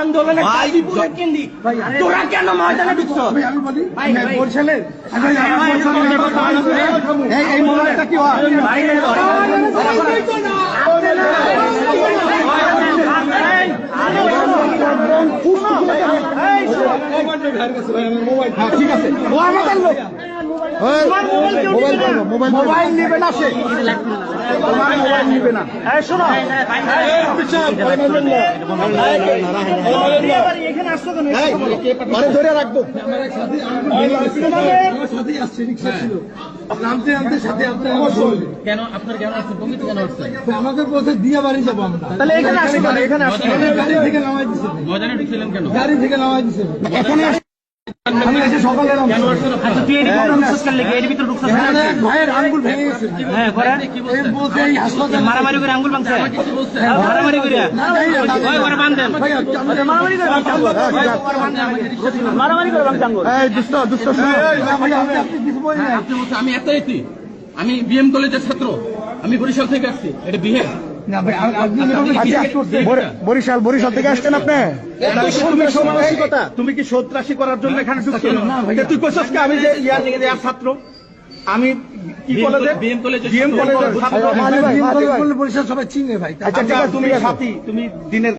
আন্দোলনে তোরা কেন ময়দানে ঢুকছ? বরিশালের এই মোবাইলটা কি হয়? ঠিক আছে, ও আমাদের লোক। মোবাইল নিবে না, সে মোবাইল নিবে না। শোনো, ধরে রাখবো। কেন আপনার কেন আসছেন? কমিটি কেন আসছেন? আমাকে বলতে দিয়ে বাড়ি যাবো আমরা। তাহলে এখানে আসেন, এখানে আসেন। গাড়ি থেকে নামাই দিচ্ছে, ময়দানে ঢুকছিলেন কেন? গাড়ি থেকে নামাই দিচ্ছে। এখানে আমি এসে সকালে ভাইয়ের আঙ্গুল ভেঙে গেছে। বলছে এই হাসপাতালে মারামারি করে আঙ্গুল ভাঙছে, মারামারি করে মারামারি করে ভাঙছে আঙ্গুল। আমি এতই, আমি বিএম কলেজের ছাত্র, আমি বরিশাল থেকে আসছি। এটা বিহেভ বরিশাল থেকে আসছেন আপনি? তুমি কি সন্ত্রাসী করার জন্য এখানে ঢুকছো? তুই কইছস কি আমি যে ইয়ার ছাত্র? আমি কি কলেজে? বিএম কলেজে বিএম কলেজের ছাত্র। বরিশাল সবাই চিনে ভাই। আচ্ছা ঠিক আছে, তুমি সাথী, তুমি দিনের